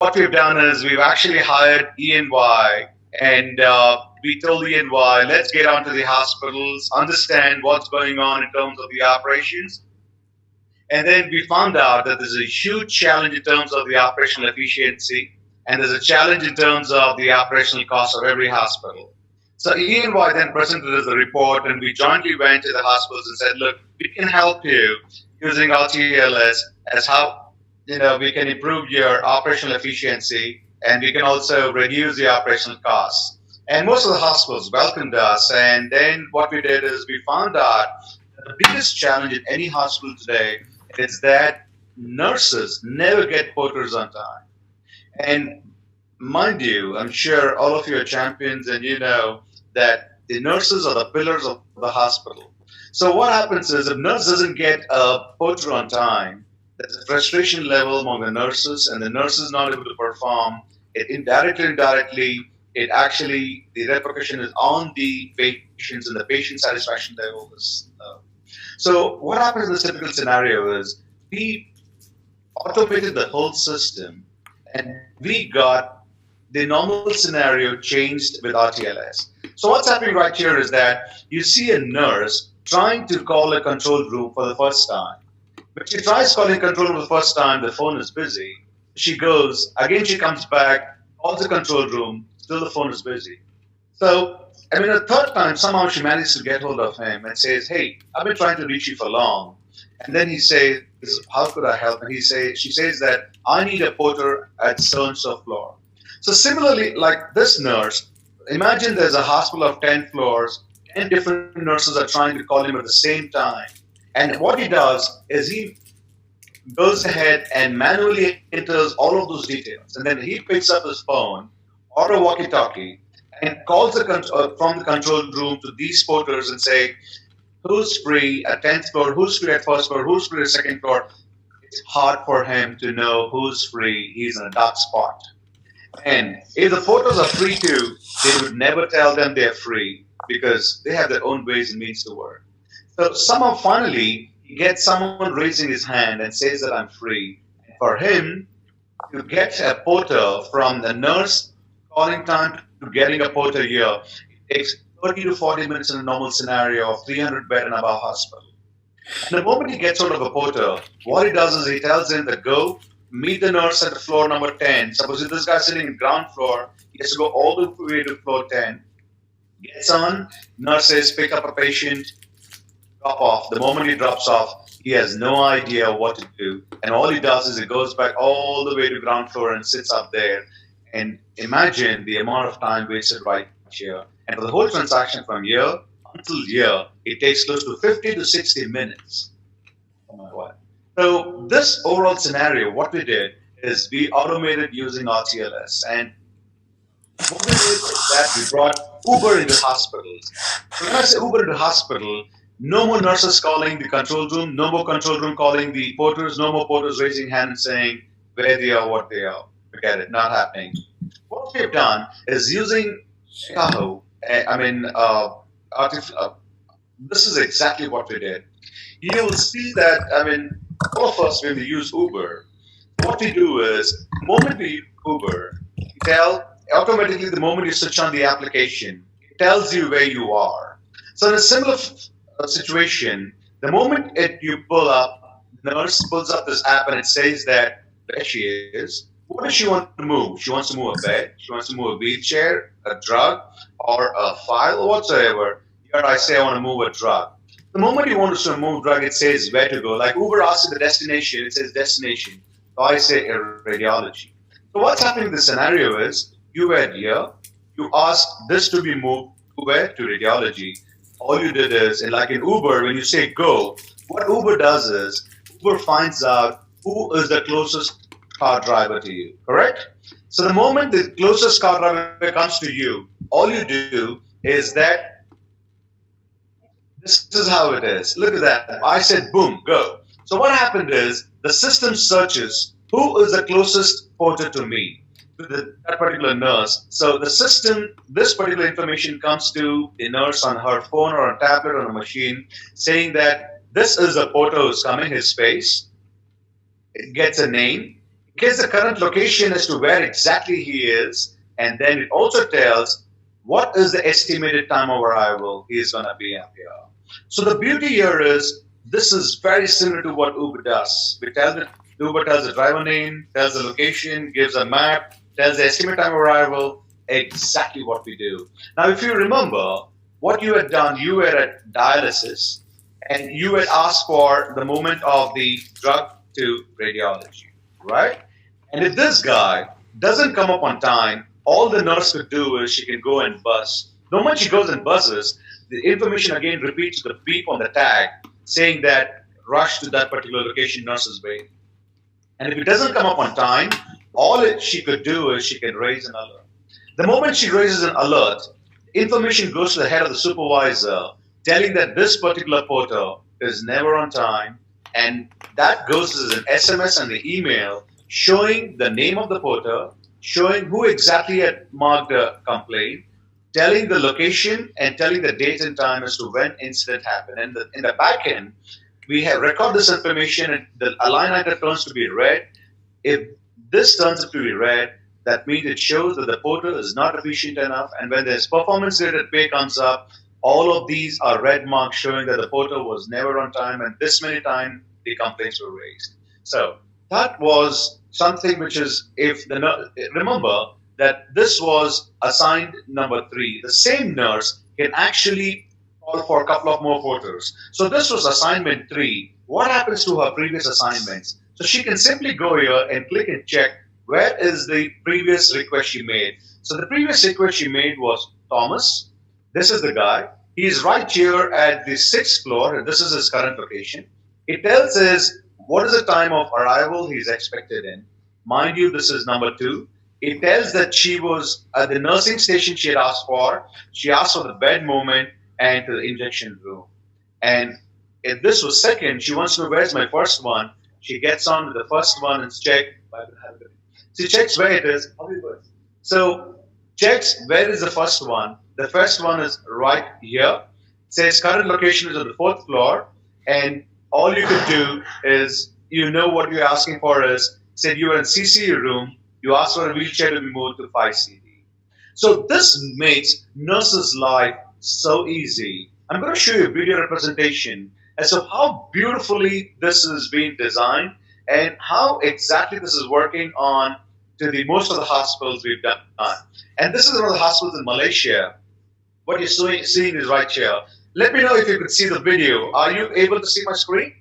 what we've done is we've actually hired E&Y, and we told E&Y, let's get onto the hospitals, understand what's going on in terms of the operations. And then we found out that there's a huge challenge in terms of the operational efficiency, and there's a challenge in terms of the operational cost of every hospital. So E&Y then presented us a report, and we jointly went to the hospitals and said, look, we can help you using RTLS as how we can improve your operational efficiency, and we can also reduce the operational costs. And most of the hospitals welcomed us. And then what we did is we found out that the biggest challenge in any hospital today is that nurses never get porters on time. And mind you, I'm sure all of you are champions, and you know that the nurses are the pillars of the hospital. So what happens is if nurse doesn't get a porter on time, there's a frustration level among the nurses, and the nurse is not able to perform. It indirectly, it actually, the repercussion is on the patients, and the patient satisfaction level is low. So what happens in this typical scenario is we automated the whole system, and we got the normal scenario changed with RTLS. So what's happening right here is that you see a nurse trying to call a control room for the first time. When she tries calling control room the first time, the phone is busy. She goes, again she comes back, calls the control room, still the phone is busy. So, the third time, somehow she manages to get hold of him and says, hey, I've been trying to reach you for long. And then he says, how could I help? And she says that I need a porter at so-and-so floor. So similarly, like this nurse, imagine there's a hospital of 10 floors, 10 different nurses are trying to call him at the same time. And what he does is he goes ahead and manually enters all of those details. And then he picks up his phone or a walkie-talkie and calls from the control room to these porters and say, who's free at 10th floor, who's free at first floor, who's free at second floor. It's hard for him to know who's free. He's in a dark spot. And if the porters are free too, they would never tell them they're free because they have their own ways and means to work. So somehow finally, he gets someone raising his hand and says that I'm free. And for him to get a porter from the nurse calling time to getting a porter here, it takes 30 to 40 minutes in a normal scenario of 300 bed and above hospital. And the moment he gets hold of a porter, what he does is he tells him to go meet the nurse at the floor number 10. Suppose if this guy's sitting in ground floor, he has to go all the way to floor 10. Gets on, nurse says, pick up a patient, drop off. The moment he drops off, he has no idea what to do. And all he does is he goes back all the way to ground floor and sits up there. And imagine the amount of time wasted right here. And for the whole transaction from here until here, it takes close to 50 to 60 minutes. Oh my God. So this overall scenario, what we did is we automated using RTLS. And what we did is that we brought Uber into hospitals. So when I say Uber into hospital, no more nurses calling the control room, no more control room calling the porters, no more porters raising hand and saying where they are, what they are. Forget it, not happening. What we've done is using Tahoe, this is exactly what we did. You will see that, all of us, when we use Uber, what we do is, the moment we use Uber, automatically the moment you switch on the application, it tells you where you are. So in a similar situation, the moment you pull up, the nurse pulls up this app and it says that there she is. What does she want to move? She wants to move a bed, she wants to move a wheelchair, a drug, or a file, or whatsoever. Here I say I want to move a drug. The moment you want to move a drug, it says where to go. Like Uber asks the destination, it says destination. So I say radiology. So what's happening in this scenario is, you were here, you asked this to be moved to where? To radiology. All you did is, and like in Uber, when you say go, what Uber does is, Uber finds out who is the closest car driver to you, correct? So the moment the closest car driver comes to you, all you do is that, this is how it is. Look at that. I said, boom, go. So what happened is, the system searches who is the closest porter to me, to that particular nurse. So the system, this particular information comes to the nurse on her phone or a tablet or a machine, saying that this is the porter who's coming, his face. It gets a name. gives the current location as to where exactly he is, and then it also tells what is the estimated time of arrival he is going to be up here. So the beauty here is this is very similar to what Uber does. Uber tells the driver name, tells the location, gives a map, tells the estimated time of arrival, exactly what we do. Now, if you remember what you had done, you were at dialysis and you had asked for the moment of the drug to radiology, right? And if this guy doesn't come up on time, all the nurse could do is she can go and buzz. The moment she goes and buzzes, the information again repeats the beep on the tag saying that rush to that particular location, nurses wait. And if it doesn't come up on time, she could do is she can raise an alert. The moment she raises an alert, information goes to the head of the supervisor telling that this particular porter is never on time, and that goes as an SMS and the email showing the name of the porter, showing who exactly had marked the complaint, telling the location and telling the date and time as to when incident happened. And in the back end, we have record this information and the line item turns to be red. If this turns out to be red, that means it shows that the porter is not efficient enough. And when this performance related pay comes up, all of these are red marks showing that the porter was never on time and this many times the complaints were raised. So that was something which is, remember that this was assigned number 3. The same nurse can actually call for a couple of more porters. So this was assignment 3. What happens to her previous assignments? So she can simply go here and click and check where is the previous request she made. So the previous request she made was Thomas. This is the guy. He is right here at the 6th floor, and this is his current location. It tells us what is the time of arrival he's expected in. Mind you, this is number 2. It tells that she was at the nursing station she had asked for. She asked for the bed moment and to the injection room. And if this was 2nd, she wants to know where's my first one. She gets on with the first one and checks. She checks where it is. So checks where is the first one. The first one is right here. It says current location is on the 4th floor. And all you could do is, what you're asking for is, say you were in CCU room, you ask for a wheelchair to be moved to 5CD. So this makes nurses' life so easy. I'm going to show you a video representation as to how beautifully this is being designed and how exactly this is working on to the most of the hospitals we've done. And this is one of the hospitals in Malaysia. What you're seeing is right here. Let me know if you could see the video. Are you able to see my screen?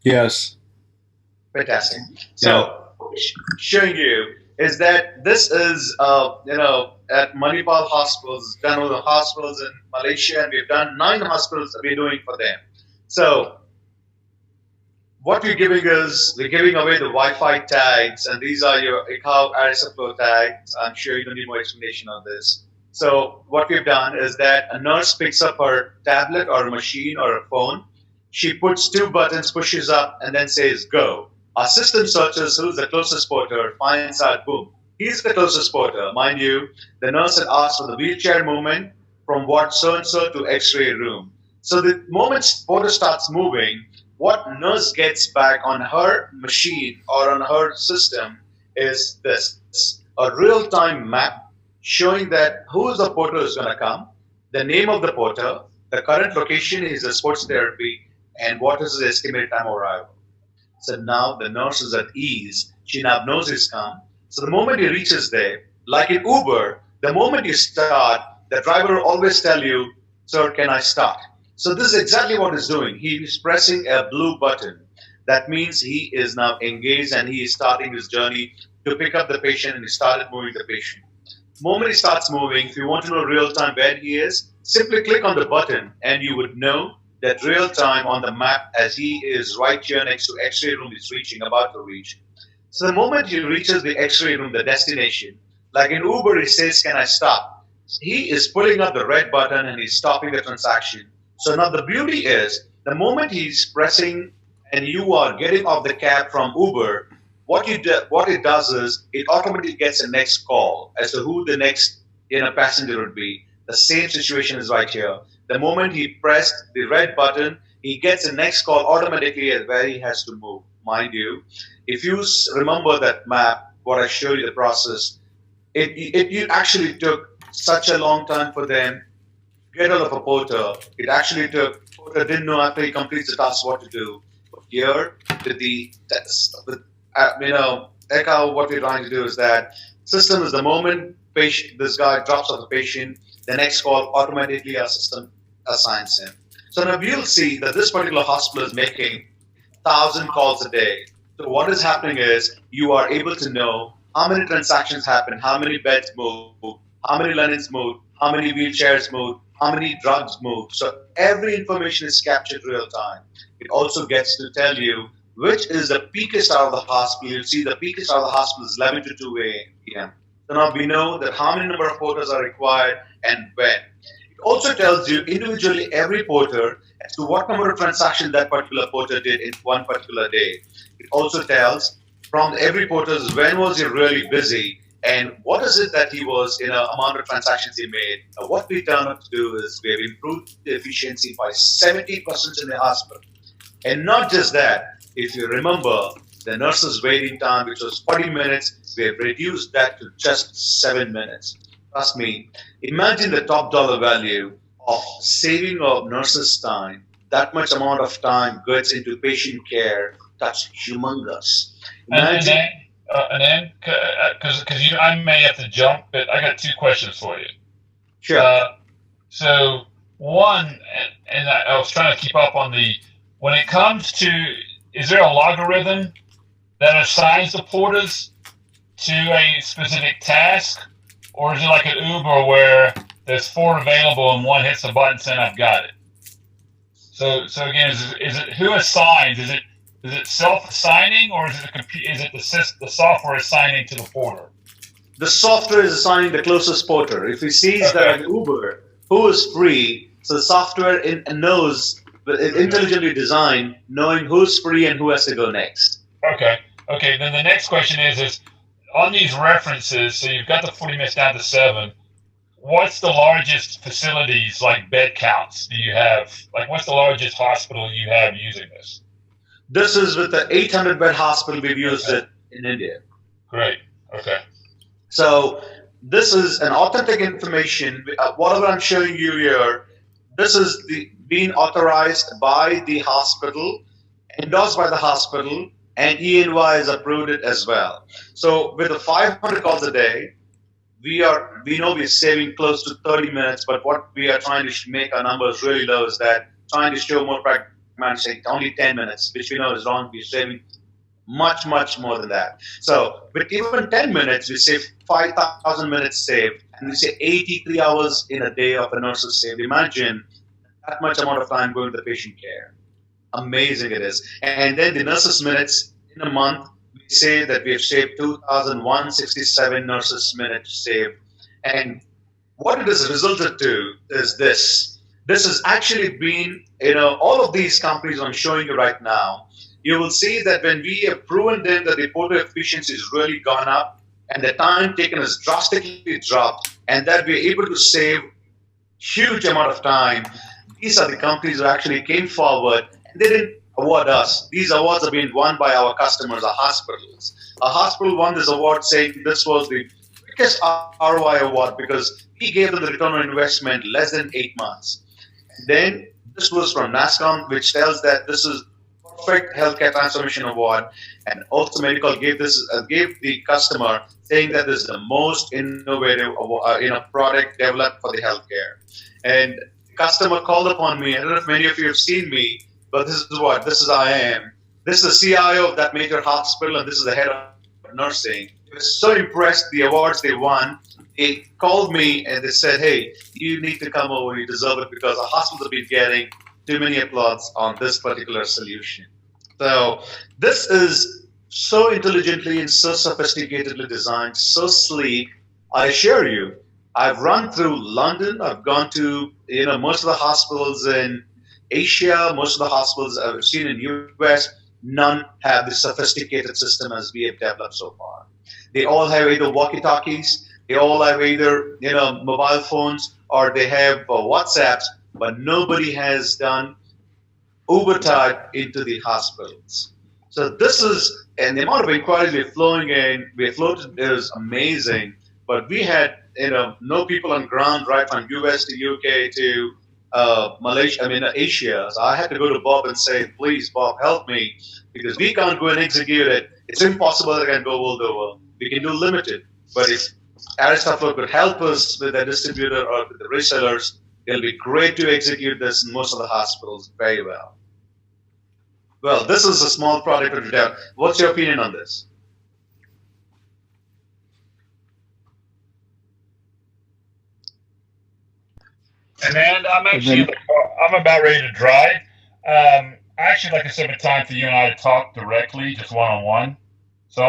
Yes. Fantastic. So, showing you is that this is, at Manipal hospitals, done with the hospitals in Malaysia, and we've done 9 hospitals that we're doing for them. So, what we're giving is, we're giving away the Wi-Fi tags, and these are your ICAO AiRISTA flow tags. I'm sure you don't need more explanation on this. So, what we've done is that a nurse picks up her tablet or a machine or a phone. She puts 2 buttons, pushes up, and then says, go. Our system searches who's the closest porter, finds out, boom, he's the closest porter. Mind you, the nurse had asked for the wheelchair movement from what so-and-so to x-ray room. So the moment porter starts moving, what nurse gets back on her machine or on her system is this, a real-time map showing that who is the porter who's going to come, the name of the porter, the current location is the sports therapy, and what is the estimated time of arrival. So now the nurse is at ease. She now knows he's come. So the moment he reaches there, like in Uber, the moment you start, the driver will always tell you, sir, can I start? So this is exactly what he's doing. He is pressing a blue button. That means he is now engaged and he is starting his journey to pick up the patient, and he started moving the patient. The moment he starts moving, if you want to know real time where he is, simply click on the button and you would know that real time on the map as he is right here next to x-ray room he's reaching, about to reach. So the moment he reaches the x-ray room, the destination, like in Uber, he says, can I stop? He is pulling up the red button and he's stopping the transaction. So now the beauty is, the moment he's pressing and you are getting off the cab from Uber, what it does is, it automatically gets a next call as to who the next passenger would be. The same situation is right here. The moment he pressed the red button, he gets the next call automatically at where he has to move. Mind you, if you remember that map, what I showed you the process, it actually took such a long time for them to get out of a porter. It actually took, porter didn't know after he completes the task what to do. But here, with the test, Echo, what we're trying to do is that system is the moment this guy drops off the patient, the next call automatically our system assigns him. So now we'll see that this particular hospital is making 1,000 calls a day. So what is happening is you are able to know how many transactions happen, how many beds move, how many linens move, how many wheelchairs move, how many drugs move. So every information is captured real time. It also gets to tell you which is the peakest hour of the hospital. You'll see the peakest hour of the hospital is 11 to 2 a.m. So now we know that how many number of porters are required and when. It also tells you individually every porter as to what number of transactions that particular porter did in one particular day. It also tells from every porter when was he really busy and what is it that he was in an amount of transactions he made. Now, what we turned out to do is we have improved the efficiency by 70% in the hospital. And not just that, if you remember, the nurse's waiting time, which was 40 minutes, we have reduced that to just 7 minutes. Trust me, imagine the top dollar value of saving of nurses' time. That much amount of time goes into patient care. That's humongous. Imagine. And then, because I may have to jump, but I got 2 questions for you. Sure. So one, and I was trying to keep up on when it comes to, is there a logarithm that assigns the porters to a specific task, or is it like an Uber where there's 4 available and one hits the button saying I've got it? So again, is it who assigns? Is it self-assigning, or is it the software assigning to the porter? The software is assigning the closest porter. If he sees that an Uber who is free, so the software knows, it's intelligently designed, knowing who's free and who has to go next. Okay. Then the next question is on these references. So you've got the 40 minutes down to 7. What's the largest facilities, like bed counts, do you have? Like, what's the largest hospital you have using this? This is with the 800-bed hospital. We've used it in India. Great. Okay. So this is an authentic information. Whatever I'm showing you here, this is being authorized by the hospital, endorsed by the hospital, and E&Y has approved it as well. So with the 500 calls a day, we know we're saving close to 30 minutes, but what we are trying to make our numbers really low is that trying to show more pragmatic, only 10 minutes, which we know is wrong. We're saving much, much more than that. So with even 10 minutes, we save 5,000 minutes saved, and we say 83 hours in a day of a nurse's saved. Imagine that much amount of time going to the patient care. Amazing it is. And then the nurses' minutes in a month, we say that we have saved 2,167 nurses' minutes saved. And what it has resulted to is this. This has actually been, all of these companies I'm showing you right now, you will see that when we have proven them that the porter efficiency has really gone up and the time taken has drastically dropped and that we're able to save huge amount of time, these are the companies that actually came forward and they didn't award us. These awards have been won by our customers, our hospitals. A hospital won this award saying this was the quickest ROI award because we gave them the return on investment less than 8 months. And then this was from NASCOM, which tells that this is perfect healthcare transformation award, and also Medical gave the customer saying that this is the most innovative product developed for the healthcare. And the customer called upon me. I don't know if many of you have seen me, but this is I am. This is the CIO of that major hospital, and this is the head of nursing. I was so impressed the awards they won. They called me and they said, "Hey, you need to come over. You deserve it because the hospitals have been getting too many applause on this particular solution." So this is so intelligently and so sophisticatedly designed, so sleek. I assure you, I've run through London. I've gone to most of the hospitals in Asia, most of the hospitals I've seen in US. None have the sophisticated system as we have developed so far. They all have either walkie-talkies, they all have either mobile phones, or they have WhatsApps, but nobody has done Uber type into the hospitals. So this is, and the amount of inquiries we're flowing in, we floated is amazing. But we had, no people on ground right from US to UK to Malaysia, Asia. So I had to go to Bob and say, please, Bob, help me because we can't go and execute it. It's impossible that I can go world over. We can do limited. But if AiRISTA could help us with the distributor or with the resellers, it'll be great to execute this in most of the hospitals very well. Well, this is a small product to develop. What's your opinion on this? And I'm about ready to drive. I actually like to set a time for you and I to talk directly, just one on one. So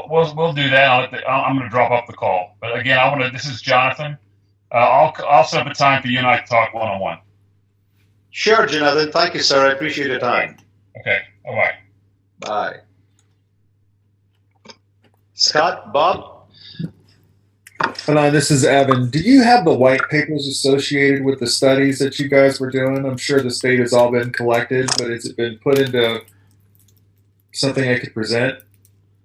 we'll do that. I'm going to drop off the call. But again, I want to. This is Jonathan. I'll set up a time for you and I to talk one on one. Sure, Jonathan. Thank you, sir. I appreciate your time. Okay. All right. Bye. Scott, Bob? Hello, this is Evan. Do you have the white papers associated with the studies that you guys were doing? I'm sure this data has all been collected, but has it been put into something I could present?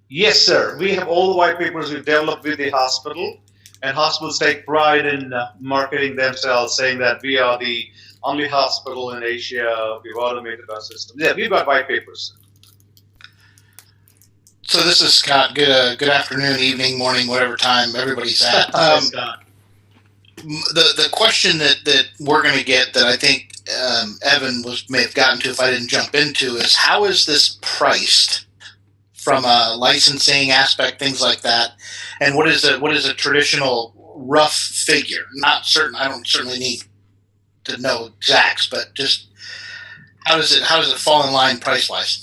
Yes, sir. We have all the white papers we've developed with the hospital, and hospitals take pride in marketing themselves, saying that we are the only hospital in Asia. We've automated our system. Yeah, we've got white papers. So this is Scott. Good afternoon, evening, morning, whatever time everybody's at. Scott. The question that we're going to get that I think Evan may have gotten to if I didn't jump into is how is this priced from a licensing aspect, things like that, and what is a traditional rough figure? Not certain. I don't certainly need to know exacts, but just how does it fall in line price wise?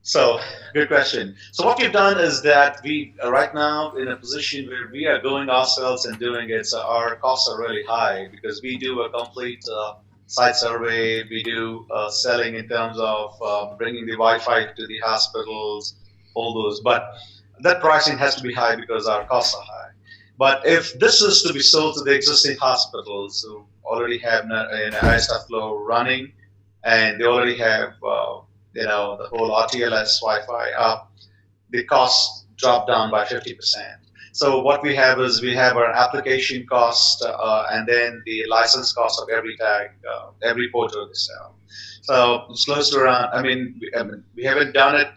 So, good question. So what we've done is that we are right now in a position where we are going ourselves and doing it. So our costs are really high because we do a complete site survey. We do selling in terms of bringing the Wi-Fi to the hospitals, all those. But that pricing has to be high because our costs are high. But if this is to be sold to the existing hospitals who already have an AiRISTA flow running and they already have the whole RTLS Wi-Fi up, the costs drop down by 50%. So what we have is we have our application cost and then the license cost of every tag, every portal we sell. So it's close to around, we haven't done it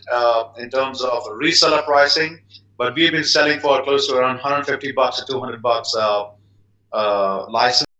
in terms of reseller pricing, but we've been selling for close to around $150 to $200 license.